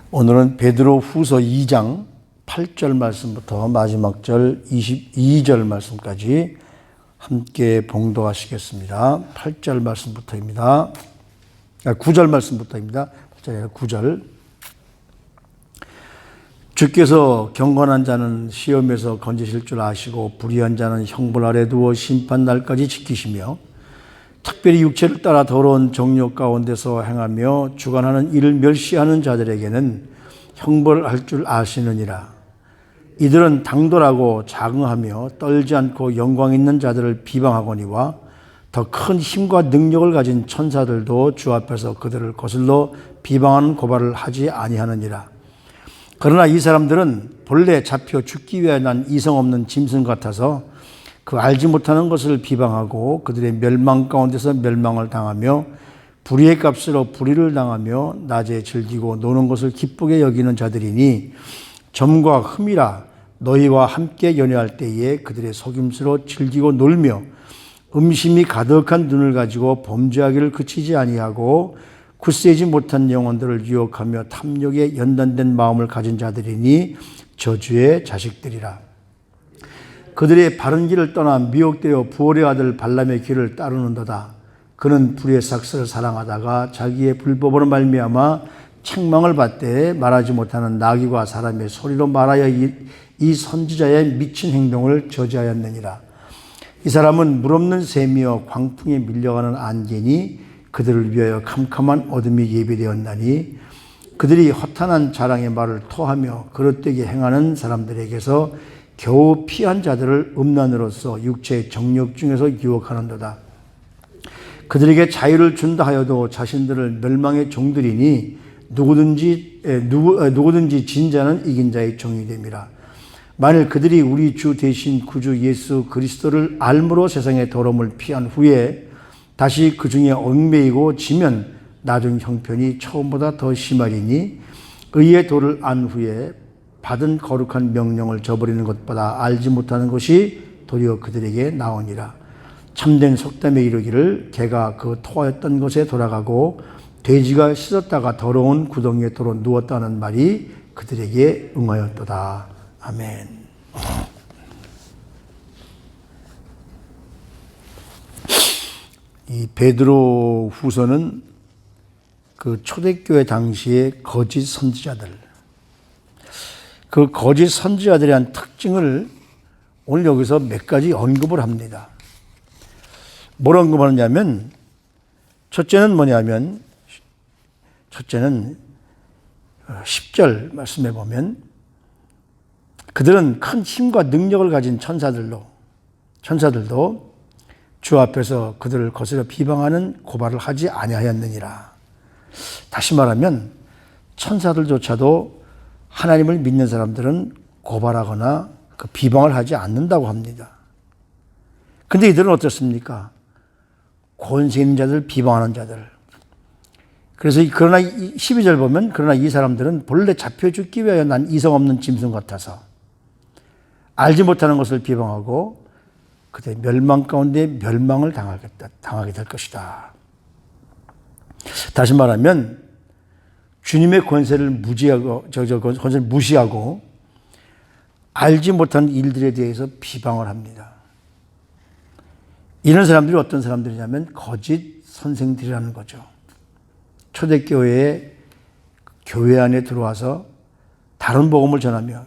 오늘은 베드로 후서 2장 8절 말씀부터 마지막 절 22절 말씀까지 함께 봉독하시겠습니다. 8절 말씀부터입니다. 9절 말씀부터입니다. 8절에 9절. 주께서 경건한 자는 시험에서 건지실 줄 아시고 불의한 자는 형벌 아래 두어 심판 날까지 지키시며 특별히 육체를 따라 더러운 정욕 가운데서 행하며 주관하는 이를 멸시하는 자들에게는 형벌할 줄 아시느니라. 이들은 당돌하고 자긍하며 떨지 않고 영광 있는 자들을 비방하거니와 더 큰 힘과 능력을 가진 천사들도 주 앞에서 그들을 거슬러 비방하는 고발을 하지 아니하느니라. 그러나 이 사람들은 본래 잡혀 죽기 위하여 난 이성 없는 짐승 같아서 그 알지 못하는 것을 비방하고 그들의 멸망 가운데서 멸망을 당하며 불의의 값으로 불의를 당하며 낮에 즐기고 노는 것을 기쁘게 여기는 자들이니 점과 흠이라 너희와 함께 연애할 때에 그들의 속임수로 즐기고 놀며 음심이 가득한 눈을 가지고 범죄하기를 그치지 아니하고 굳세지 못한 영혼들을 유혹하며 탐욕에 연단된 마음을 가진 자들이니 저주의 자식들이라. 그들의 바른 길을 떠나 미혹되어 부올의 아들 발람의 길을 따르는도다. 그는 불의의 삭스를 사랑하다가 자기의 불법으로 말미암아 책망을 받되 말하지 못하는 나귀와 사람의 소리로 말하여 이 선지자의 미친 행동을 저지하였느니라. 이 사람은 물없는 샘이여 광풍에 밀려가는 안개니 그들을 위하여 캄캄한 어둠이 예비되었나니 그들이 허탄한 자랑의 말을 토하며 그릇되게 행하는 사람들에게서 겨우 피한 자들을 음란으로서 육체의 정욕 중에서 유혹하는도다. 그들에게 자유를 준다 하여도 자신들을 멸망의 종들이니 누구든지 진 자는 이긴 자의 종이 됨이라. 만일 그들이 우리 주 대신 구주 예수 그리스도를 알므로 세상의 더러움을 피한 후에 다시 그 중에 얽매이고 지면 나중 형편이 처음보다 더 심하리니 의의 도를 안 후에 받은 거룩한 명령을 저버리는 것보다 알지 못하는 것이 도리어 그들에게 나오니라. 참된 속담에 이르기를 개가 그 토하였던 곳에 돌아가고 돼지가 씻었다가 더러운 구덩이에 도로 누웠다는 말이 그들에게 응하였도다. 아멘. 이 베드로 후서는 그 초대교회 당시의 거짓 선지자들, 그 거짓 선지자들에 대한 특징을 오늘 여기서 몇 가지 언급을 합니다. 뭘 언급하느냐면, 첫째는 10절 말씀해 보면 그들은 큰 힘과 능력을 가진 천사들도 주 앞에서 그들을 거스려 비방하는 고발을 하지 아니하였느니라. 다시 말하면 천사들조차도 하나님을 믿는 사람들은 고발하거나 그 비방을 하지 않는다고 합니다. 근데 이들은 어떻습니까? 권세 있는 자들, 비방하는 자들. 그래서 그러나 12절 보면 그러나 이 사람들은 본래 잡혀 죽기 위하여 난 이성 없는 짐승 같아서 알지 못하는 것을 비방하고 그때 멸망 가운데 멸망을 당하게 될 것이다. 다시 말하면 주님의 권세를 권세를 무시하고 알지 못하는 일들에 대해서 비방을 합니다. 이런 사람들이 어떤 사람들이냐면 거짓 선생들이라는 거죠. 초대교회에 교회 안에 들어와서 다른 복음을 전하며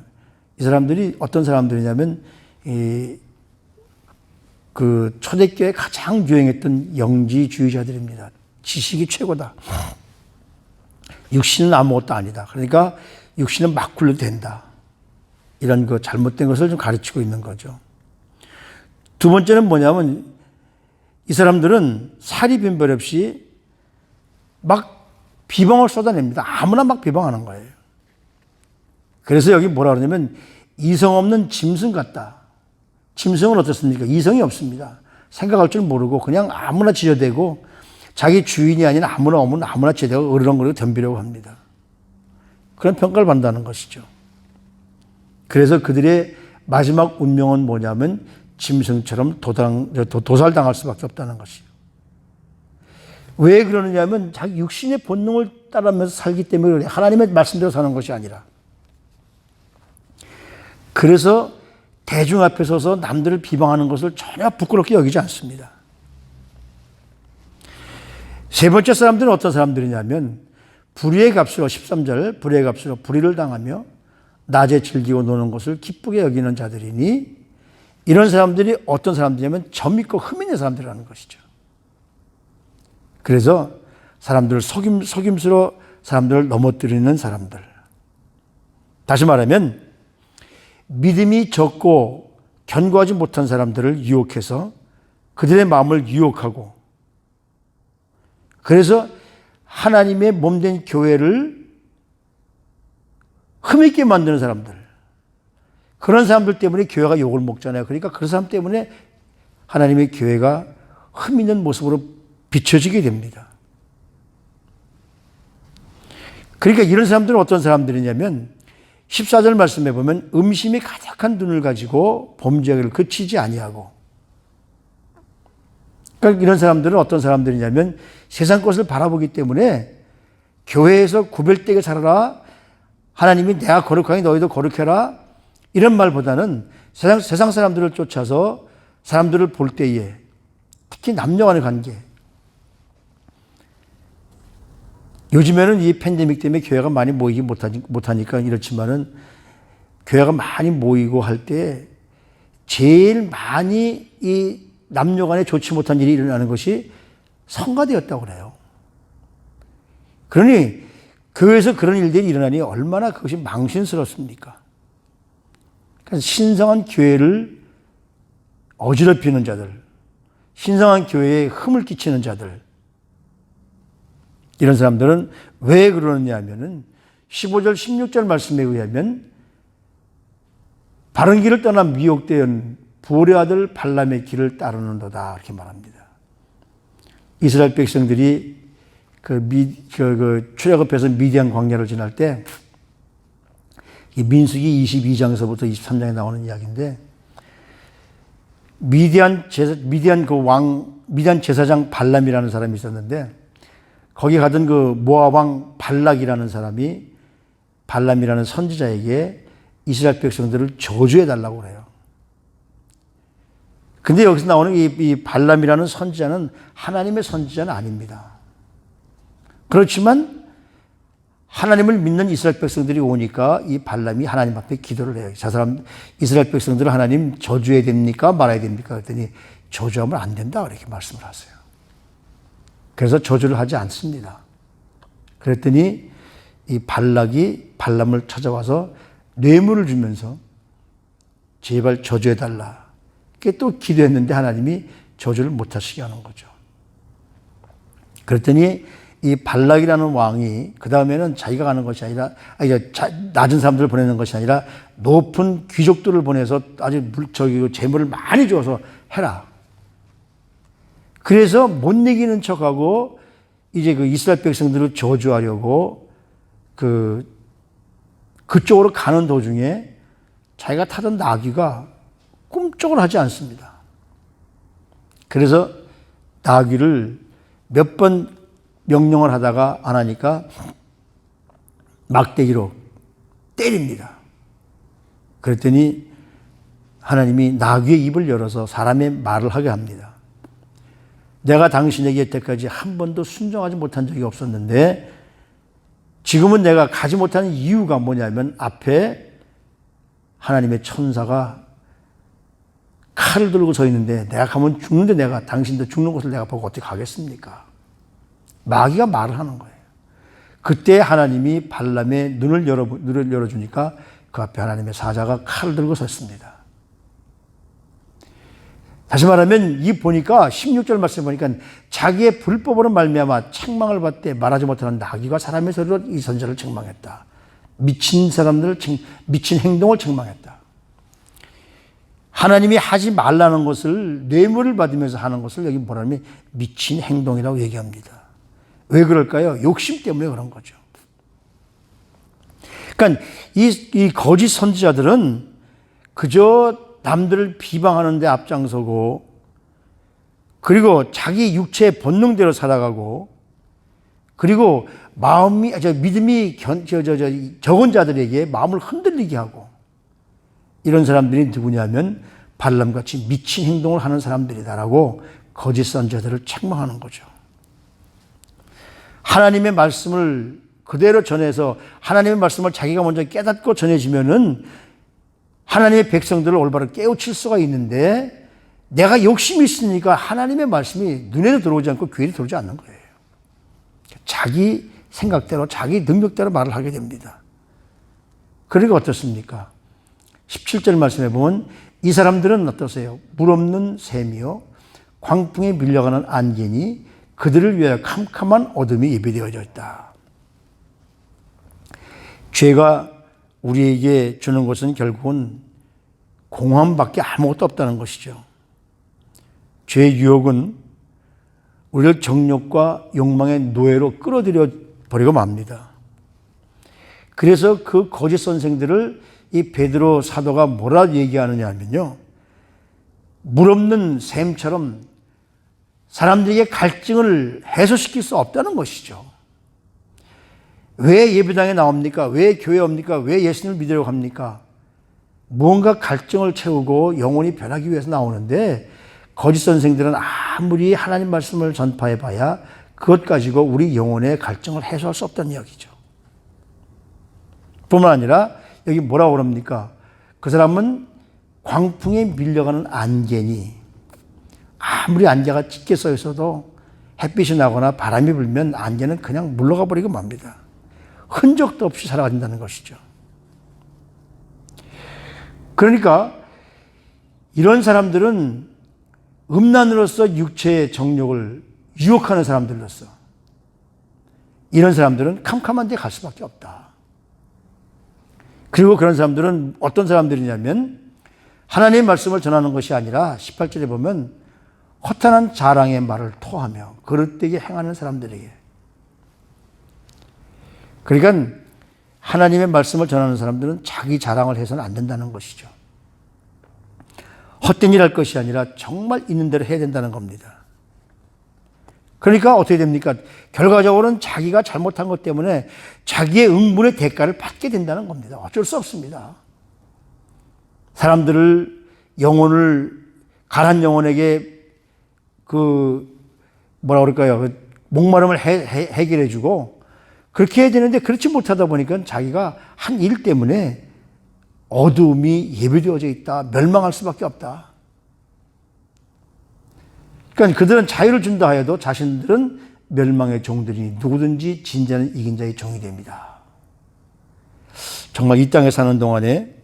이 사람들이 어떤 사람들이냐면 그 초대교회에 가장 유행했던 영지주의자들입니다. 지식이 최고다. 육신은 아무것도 아니다. 그러니까 육신은 막 굴려도 된다. 이런 그 잘못된 것을 좀 가르치고 있는 거죠. 두 번째는 뭐냐면 이 사람들은 사리 빈별 없이 막 비방을 쏟아냅니다. 아무나 막 비방하는 거예요. 그래서 여기 뭐라 그러냐면 이성 없는 짐승 같다. 짐승은 어떻습니까? 이성이 없습니다. 생각할 줄 모르고 그냥 아무나 지저대고 자기 주인이 아닌 아무나 오면 아무나 지저대고 으르렁거리고 덤비려고 합니다. 그런 평가를 받는다는 것이죠. 그래서 그들의 마지막 운명은 뭐냐면 짐승처럼 도살당할 수밖에 없다는 것이죠. 왜 그러느냐면 자기 육신의 본능을 따르면서 살기 때문에 그래. 하나님의 말씀대로 사는 것이 아니라. 그래서 대중 앞에 서서 남들을 비방하는 것을 전혀 부끄럽게 여기지 않습니다. 세 번째 사람들은 어떤 사람들이냐면 불의의 값으로 13절 불의의 값으로 불의를 당하며 낮에 즐기고 노는 것을 기쁘게 여기는 자들이니 이런 사람들이 어떤 사람들이냐면 점 있고 흠 있는 사람들이라는 것이죠. 그래서 사람들을 속임수로 사람들을 넘어뜨리는 사람들. 다시 말하면 믿음이 적고 견고하지 못한 사람들을 유혹해서 그들의 마음을 유혹하고 그래서 하나님의 몸된 교회를 흠있게 만드는 사람들. 그런 사람들 때문에 교회가 욕을 먹잖아요. 그러니까 그런 사람 때문에 하나님의 교회가 흠 있는 모습으로 비춰지게 됩니다. 그러니까 이런 사람들은 어떤 사람들이냐면 14절 말씀에 보면 음심이 가득한 눈을 가지고 범죄를 그치지 아니하고 그러니까 이런 사람들은 어떤 사람들이냐면 세상 것을 바라보기 때문에 교회에서 구별되게 살아라. 하나님이 내가 거룩하니 너희도 거룩해라. 이런 말보다는 세상 사람들을 쫓아서 사람들을 볼 때에 특히 남녀 간의 관계. 요즘에는 이 팬데믹 때문에 교회가 많이 모이지 못하니까 이렇지만은 교회가 많이 모이고 할 때 제일 많이 이 남녀 간에 좋지 못한 일이 일어나는 것이 성가대였다고 그래요. 그러니 교회에서 그런 일들이 일어나니 얼마나 그것이 망신스럽습니까? 그래서 신성한 교회를 어지럽히는 자들, 신성한 교회에 흠을 끼치는 자들, 이런 사람들은 왜 그러느냐 하면은 15절, 16절 말씀에 의하면 바른 길을 떠나 미혹되은 부올의 아들 발람의 길을 따르는도다 이렇게 말합니다. 이스라엘 백성들이 출애굽해서 미디안 광야를 지날 때 이 민수기 22장에서부터 23장에 나오는 이야기인데 미디안 제사장 발람이라는 사람이 있었는데 거기 가던 그 모압 왕 발락이라는 사람이 발람이라는 선지자에게 이스라엘 백성들을 저주해 달라고 그래요. 근데 여기서 나오는 이 발람이라는 선지자는 하나님의 선지자는 아닙니다. 그렇지만 하나님을 믿는 이스라엘 백성들이 오니까 이 발람이 하나님 앞에 기도를 해요. 저 사람 이스라엘 백성들을 하나님 저주해야 됩니까? 말아야 됩니까? 그랬더니 저주하면 안 된다 이렇게 말씀을 하세요. 그래서 저주를 하지 않습니다. 그랬더니 이 발락이 발람을 찾아와서 뇌물을 주면서 제발 저주해달라. 그게 또 기도했는데 하나님이 저주를 못하시게 하는 거죠. 그랬더니 이 발락이라는 왕이 그 다음에는 자기가 가는 것이 아니라 낮은 사람들을 보내는 것이 아니라 높은 귀족들을 보내서 아주 재물을 많이 줘서 해라. 그래서 못 이기는 척하고 이제 그 이스라엘 백성들을 저주하려고 그쪽으로 가는 도중에 자기가 타던 나귀가 꿈쩍을 하지 않습니다. 그래서 나귀를 몇 번 명령을 하다가 안 하니까 막대기로 때립니다. 그랬더니 하나님이 나귀의 입을 열어서 사람의 말을 하게 합니다. 내가 당신에게 여태까지 한 번도 순종하지 못한 적이 없었는데 지금은 내가 가지 못하는 이유가 뭐냐면 앞에 하나님의 천사가 칼을 들고 서 있는데 내가 가면 죽는데 내가 당신도 죽는 것을 내가 보고 어떻게 가겠습니까? 마귀가 말을 하는 거예요. 그때 하나님이 발람의 눈을 열어주니까 그 앞에 하나님의 사자가 칼을 들고 섰습니다. 다시 말하면 이 보니까 16절 말씀 보니까 자기의 불법으로 말미암아 책망을 받되 말하지 못하는 나귀가 사람의 소리로 이 선지자를 책망했다. 미친 행동을 책망했다. 하나님이 하지 말라는 것을 뇌물을 받으면서 하는 것을 여기 뭐라면 미친 행동이라고 얘기합니다. 왜 그럴까요? 욕심 때문에 그런 거죠. 그러니까 이 거짓 선지자들은 그저 남들을 비방하는 데 앞장서고 그리고 자기 육체의 본능대로 살아가고 그리고 믿음이 적은 자들에게 마음을 흔들리게 하고, 이런 사람들이 누구냐면 발람같이 미친 행동을 하는 사람들이다라고 거짓 선지자들을 책망하는 거죠. 하나님의 말씀을 그대로 전해서 하나님의 말씀을 자기가 먼저 깨닫고 전해지면은 하나님의 백성들을 올바로 깨우칠 수가 있는데, 내가 욕심이 있으니까 하나님의 말씀이 눈에도 들어오지 않고 귀에도 들어오지 않는 거예요. 자기 생각대로 자기 능력대로 말을 하게 됩니다. 그러니까 어떻습니까? 17절 말씀에 보면 이 사람들은 어떠세요? 물 없는 샘이요 광풍에 밀려가는 안개니 그들을 위하여 캄캄한 어둠이 예비되어져 있다. 죄가 우리에게 주는 것은 결국은 공허함밖에 아무것도 없다는 것이죠. 죄의 유혹은 우리를 정욕과 욕망의 노예로 끌어들여 버리고 맙니다. 그래서 그 거짓 선생들을 이 베드로 사도가 뭐라 얘기하느냐 하면요, 물 없는 샘처럼 사람들에게 갈증을 해소시킬 수 없다는 것이죠. 왜 예배당에 나옵니까? 왜 교회에 옵니까? 왜 예수님을 믿으려고 합니까? 무언가 갈증을 채우고 영혼이 변하기 위해서 나오는데, 거짓 선생들은 아무리 하나님 말씀을 전파해봐야 그것 가지고 우리 영혼의 갈증을 해소할 수 없다는 이야기죠. 뿐만 아니라 여기 뭐라고 그럽니까? 그 사람은 광풍에 밀려가는 안개니, 아무리 안개가 짙게 써 있어도 햇빛이 나거나 바람이 불면 안개는 그냥 물러가 버리고 맙니다. 흔적도 없이 사라진다는 것이죠. 그러니까 이런 사람들은 음란으로서 육체의 정욕을 유혹하는 사람들로서, 이런 사람들은 캄캄한 데 갈 수밖에 없다. 그리고 그런 사람들은 어떤 사람들이냐면 하나님의 말씀을 전하는 것이 아니라 18절에 보면 허탄한 자랑의 말을 토하며 그릇되게 행하는 사람들에게, 그러니까 하나님의 말씀을 전하는 사람들은 자기 자랑을 해서는 안 된다는 것이죠. 헛된 일 할 것이 아니라 정말 있는 대로 해야 된다는 겁니다. 그러니까 어떻게 됩니까? 결과적으로는 자기가 잘못한 것 때문에 자기의 응분의 대가를 받게 된다는 겁니다. 어쩔 수 없습니다. 사람들을, 가난 영혼에게 목마름을 해결해주고 그렇게 해야 되는데, 그렇지 못하다 보니까 자기가 한 일 때문에 어두움이 예비되어져 있다, 멸망할 수밖에 없다. 그러니까 그들은 자유를 준다 하여도 자신들은 멸망의 종들이니 누구든지 진자는 이긴 자의 종이 됩니다. 정말 이 땅에 사는 동안에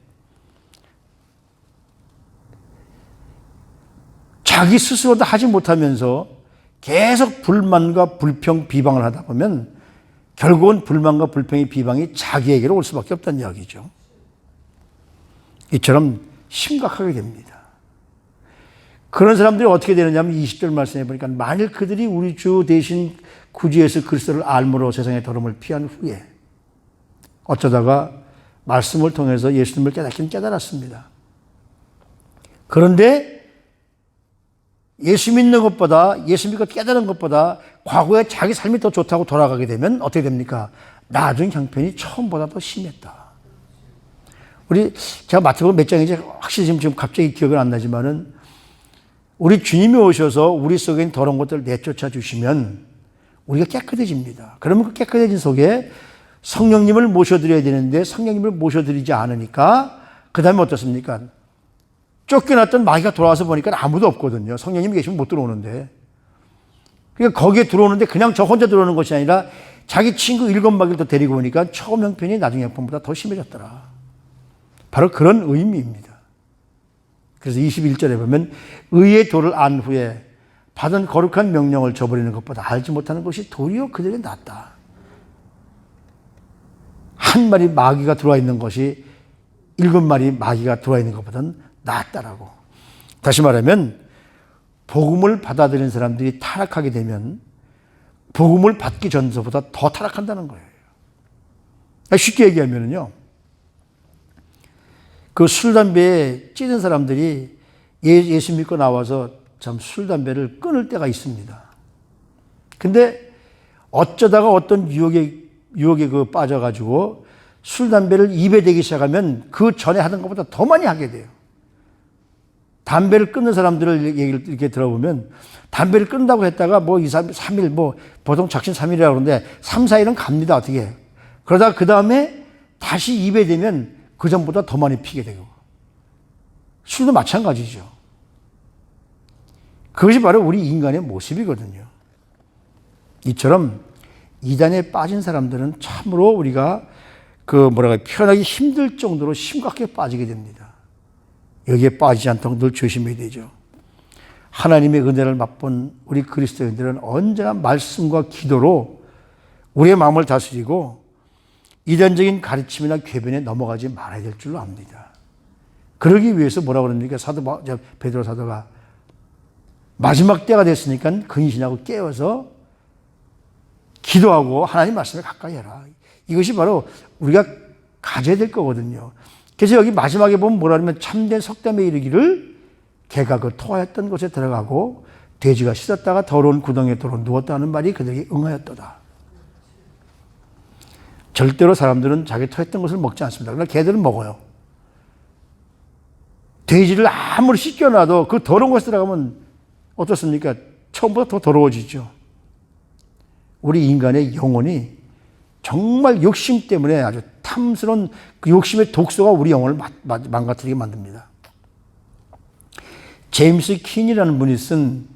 자기 스스로도 하지 못하면서 계속 불만과 불평, 비방을 하다 보면 결국은 불만과 불평의 비방이 자기에게로 올 수밖에 없다는 이야기죠. 이처럼 심각하게 됩니다. 그런 사람들이 어떻게 되느냐면 20절 말씀해 보니까 만일 그들이 우리 주 대신 구주 예수 그리스도를 알므로 세상의 더러움을 피한 후에 어쩌다가 말씀을 통해서 예수님을 깨닫긴 깨달았습니다. 그런데 예수 믿는 것보다, 예수 믿고 깨달은 것보다 과거에 자기 삶이 더 좋다고 돌아가게 되면 어떻게 됩니까? 나중 형편이 처음보다 더 심했다. 제가 마태복음 몇 장인지 확실히 지금 갑자기 기억은 안 나지만은, 우리 주님이 오셔서 우리 속에 있는 더러운 것들을 내쫓아 주시면 우리가 깨끗해집니다. 그러면 그 깨끗해진 속에 성령님을 모셔드려야 되는데 성령님을 모셔드리지 않으니까 그 다음에 어떻습니까? 쫓겨났던 마귀가 돌아와서 보니까 아무도 없거든요. 성령님이 계시면 못 들어오는데. 그러니까 거기에 들어오는데 그냥 저 혼자 들어오는 것이 아니라 자기 친구 7마귀를 더 데리고 오니까 처음 형편이 나중 형편보다 더 심해졌더라. 바로 그런 의미입니다. 그래서 21절에 보면 의의 도를 안 후에 받은 거룩한 명령을 저버리는 것보다 알지 못하는 것이 도리어 그들에게 낫다. 한 마리 마귀가 들어와 있는 것이 7마리 마귀가 들어와 있는 것보다는 낫다라고. 다시 말하면 복음을 받아들이는 사람들이 타락하게 되면 복음을 받기 전서보다 더 타락한다는 거예요. 쉽게 얘기하면요, 그 술, 담배에 찌든 사람들이 예수 믿고 나와서 참 술, 담배를 끊을 때가 있습니다. 근데 어쩌다가 어떤 유혹에 빠져가지고 술, 담배를 입에 대기 시작하면 그 전에 하던 것보다 더 많이 하게 돼요. 담배를 끊는 사람들을 얘기를 이렇게 들어보면 담배를 끊는다고 했다가 뭐 2, 3일, 보통 작심 3일이라고 그러는데 3, 4일은 갑니다. 어떻게. 그러다가 그 다음에 다시 입에 대면 그 전보다 더 많이 피게 되고. 술도 마찬가지죠. 그것이 바로 우리 인간의 모습이거든요. 이처럼 이단에 빠진 사람들은 참으로 우리가 표현하기 힘들 정도로 심각하게 빠지게 됩니다. 여기에 빠지지 않도록 늘 조심해야 되죠. 하나님의 은혜를 맛본 우리 그리스도인들은 언제나 말씀과 기도로 우리의 마음을 다스리고 이단적인 가르침이나 궤변에 넘어가지 말아야 될 줄로 압니다. 그러기 위해서 뭐라고 그럽니까? 베드로 사도가 마지막 때가 됐으니까 근신하고 깨어서 기도하고 하나님 말씀에 가까이 해라. 이것이 바로 우리가 가져야 될 거거든요. 그래서 여기 마지막에 보면 뭐라 하면 참된 석담에 이르기를 개가 그 토하였던 곳에 들어가고 돼지가 씻었다가 더러운 구덩이에 들어 누웠다는 말이 그들에게 응하였도다. 절대로 사람들은 자기 토했던 것을 먹지 않습니다. 그러나 개들은 먹어요. 돼지를 아무리 씻겨놔도 그 더러운 곳에 들어가면 어떻습니까? 처음보다 더 더러워지죠. 우리 인간의 영혼이 정말 욕심 때문에 아주 탐스러운 그 욕심의 독소가 우리 영혼을 망가뜨리게 만듭니다. 제임스 킨이라는 분이 쓴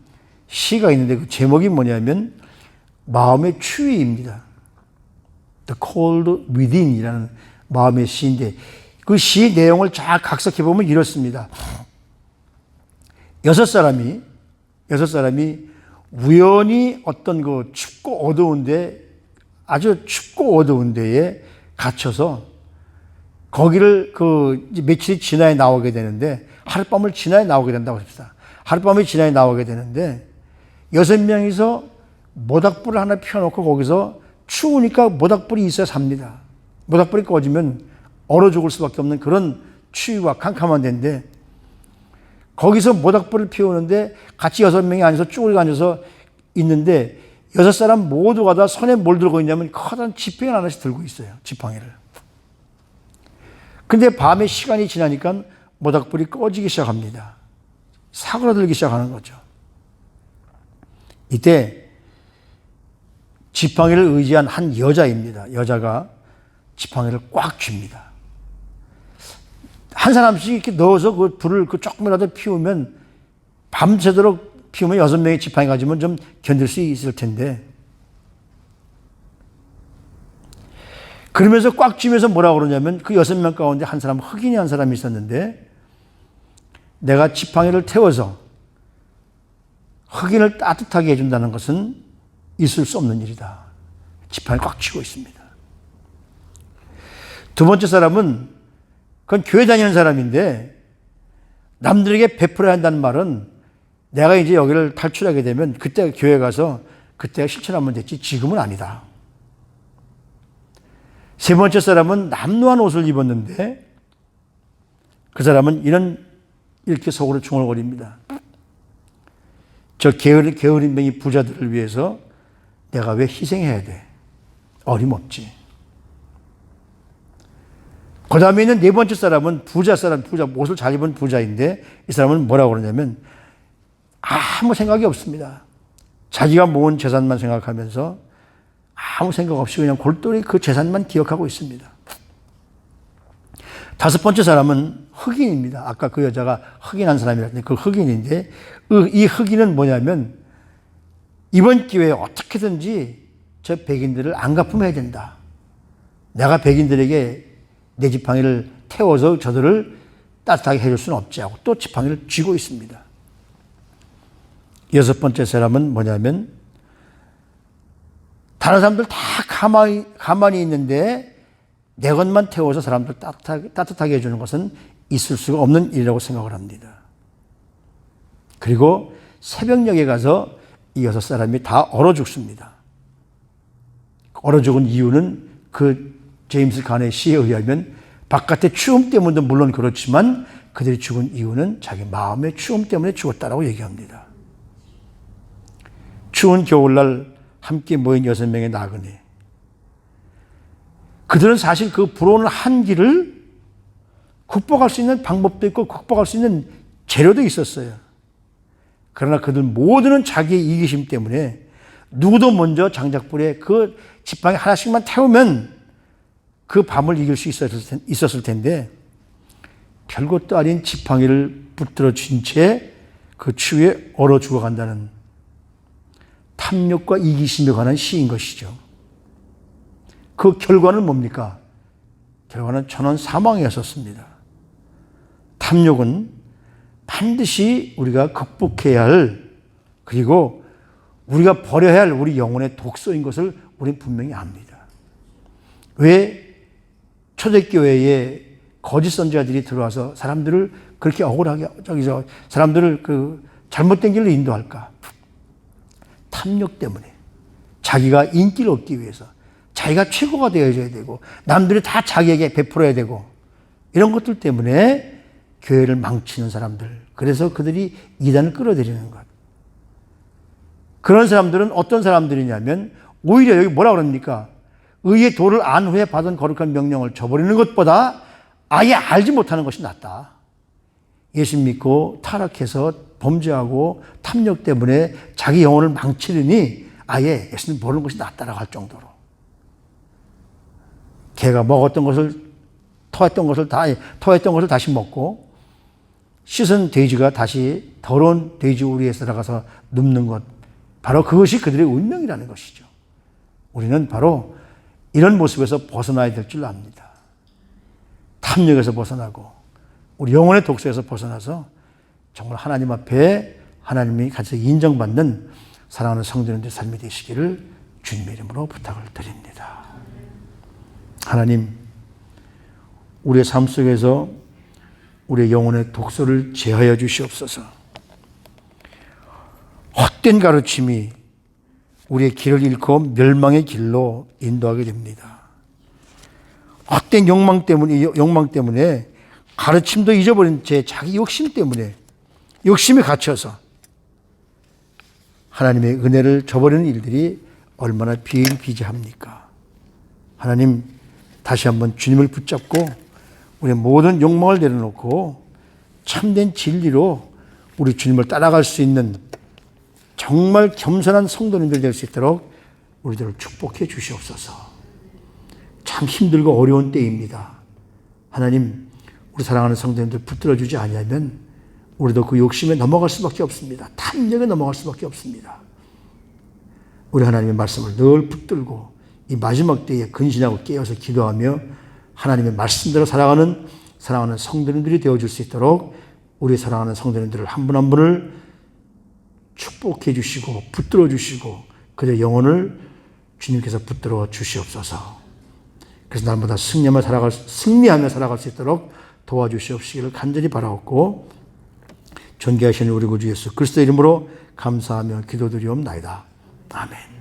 시가 있는데 그 제목이 뭐냐면 마음의 추위입니다. The Cold Within이라는 마음의 시인데 그 시 내용을 잘 각색해 보면 이렇습니다. 여섯 사람이 우연히 어떤 그 춥고 어두운데 아주 춥고 어두운 데에 갇혀서 거기를 이제 며칠이 지나야 나오게 되는데 하룻밤을 지나야 나오게 된다고 합시다. 하룻밤이 지나야 나오게 되는데 6명이서 모닥불을 하나 펴놓고 거기서 추우니까 모닥불이 있어야 삽니다. 모닥불이 꺼지면 얼어 죽을 수밖에 없는 그런 추위와 캄캄한 데인데 거기서 모닥불을 피우는데 같이 6명이 앉아서 쭈그리고 앉아서 있는데 6사람 모두가 다 손에 뭘 들고 있냐면 커다란 지팡이를 하나씩 들고 있어요. 지팡이를. 근데 밤에 시간이 지나니까 모닥불이 꺼지기 시작합니다. 사그라들기 시작하는 거죠. 이때 지팡이를 의지한 한 여자입니다. 여자가 지팡이를 꽉 쥡니다. 한 사람씩 이렇게 넣어서 그 불을 조금이라도 피우면 밤새도록 피우면 6명의 지팡이 가지면 좀 견딜 수 있을 텐데 그러면서 꽉 쥐면서 뭐라고 그러냐면 그 6명 가운데 한 사람 흑인이 한 사람이 있었는데 내가 지팡이를 태워서 흑인을 따뜻하게 해준다는 것은 있을 수 없는 일이다. 지팡이를 꽉 쥐고 있습니다. 두 번째 사람은 그건 교회 다니는 사람인데 남들에게 베풀어야 한다는 말은 내가 이제 여기를 탈출하게 되면 그때 교회 가서 그때가 실천하면 됐지 지금은 아니다. 세 번째 사람은 남루한 옷을 입었는데 그 사람은 이렇게 속으로 중얼거립니다. 저 게으름뱅이 부자들을 위해서 내가 왜 희생해야 돼? 어림없지. 그 다음에 있는 네 번째 사람은 부자, 옷을 잘 입은 부자인데 이 사람은 뭐라고 그러냐면 아무 생각이 없습니다. 자기가 모은 재산만 생각하면서 아무 생각 없이 그냥 골똘히 그 재산만 기억하고 있습니다. 다섯 번째 사람은 흑인입니다. 아까 그 여자가 흑인한 사람이라는데 그 흑인인데 이 흑인은 뭐냐면 이번 기회에 어떻게든지 저 백인들을 안 갚으면 된다. 내가 백인들에게 내 지팡이를 태워서 저들을 따뜻하게 해줄 수는 없지 하고 또 지팡이를 쥐고 있습니다. 여섯 번째 사람은 뭐냐면 다른 사람들 다 가만히 있는데 내 것만 태워서 사람들 따뜻하게 해주는 것은 있을 수가 없는 일이라고 생각을 합니다. 그리고 새벽녘에 가서 이 6사람이 다 얼어 죽습니다. 얼어 죽은 이유는 그 제임스 간의 시에 의하면 바깥의 추움 때문도 물론 그렇지만 그들이 죽은 이유는 자기 마음의 추움 때문에 죽었다라고 얘기합니다. 추운 겨울날 함께 모인 6명의 나그네. 그들은 사실 그 불어오는 한기를 극복할 수 있는 방법도 있고 극복할 수 있는 재료도 있었어요. 그러나 그들 모두는 자기의 이기심 때문에 누구도 먼저 장작불에 그 지팡이 하나씩만 태우면 그 밤을 이길 수 있었을 텐데 별것도 아닌 지팡이를 붙들어 쥔 채 그 추위에 얼어 죽어간다는 탐욕과 이기심에 관한 시인 것이죠. 그 결과는 뭡니까? 결과는 전원 사망이었었습니다. 탐욕은 반드시 우리가 극복해야 할, 그리고 우리가 버려야 할 우리 영혼의 독소인 것을 우리는 분명히 압니다. 왜 초대교회에 거짓 선지자들이 들어와서 사람들을 그렇게 억울하게, 사람들을 그 잘못된 길로 인도할까? 탐욕 때문에. 자기가 인기를 얻기 위해서. 자기가 최고가 되어줘야 되고, 남들이 다 자기에게 베풀어야 되고, 이런 것들 때문에 교회를 망치는 사람들. 그래서 그들이 이단을 끌어들이는 것. 그런 사람들은 어떤 사람들이냐면, 오히려 여기 뭐라 그럽니까? 의의 도를 안 후에 받은 거룩한 명령을 저버리는 것보다 아예 알지 못하는 것이 낫다. 예수 믿고 타락해서 범죄하고 탐욕 때문에 자기 영혼을 망치려니 아예 예수님 모르는 것이 낫다라고 할 정도로. 개가 먹었던 것을, 토했던 것을 다시 먹고 씻은 돼지가 다시 더러운 돼지 우리에 들어가서 눕는 것. 바로 그것이 그들의 운명이라는 것이죠. 우리는 바로 이런 모습에서 벗어나야 될 줄 압니다. 탐욕에서 벗어나고 우리 영혼의 독소에서 벗어나서 정말 하나님 앞에 하나님이 같이 인정받는 사랑하는 성도님들의 삶이 되시기를 주님의 이름으로 부탁을 드립니다. 하나님, 우리의 삶 속에서 우리의 영혼의 독소를 제하여 주시옵소서. 헛된 가르침이 우리의 길을 잃고 멸망의 길로 인도하게 됩니다. 헛된 욕망 때문에 가르침도 잊어버린 채 자기 욕심 때문에 욕심에 갇혀서 하나님의 은혜를 저버리는 일들이 얼마나 비일비재합니까? 하나님, 다시 한번 주님을 붙잡고 우리의 모든 욕망을 내려놓고 참된 진리로 우리 주님을 따라갈 수 있는 정말 겸손한 성도님들 될 수 있도록 우리들을 축복해 주시옵소서. 참 힘들고 어려운 때입니다. 하나님, 우리 사랑하는 성도님들 붙들어 주지 아니하면 우리도 그 욕심에 넘어갈 수밖에 없습니다. 탐욕에 넘어갈 수밖에 없습니다. 우리 하나님의 말씀을 늘 붙들고 이 마지막 때에 근신하고 깨어서 기도하며 하나님의 말씀대로 살아가는 사랑하는 성도님들이 되어줄 수 있도록 우리 사랑하는 성도님들을 한 분 한 분을 축복해 주시고 붙들어 주시고 그들의 영혼을 주님께서 붙들어 주시옵소서. 그래서 날마다 승리하며 살아갈 수 있도록 도와주시옵시기를 간절히 바라옵고 존귀하시는 우리 구주 예수 그리스도 이름으로 감사하며 기도드리옵나이다. 아멘.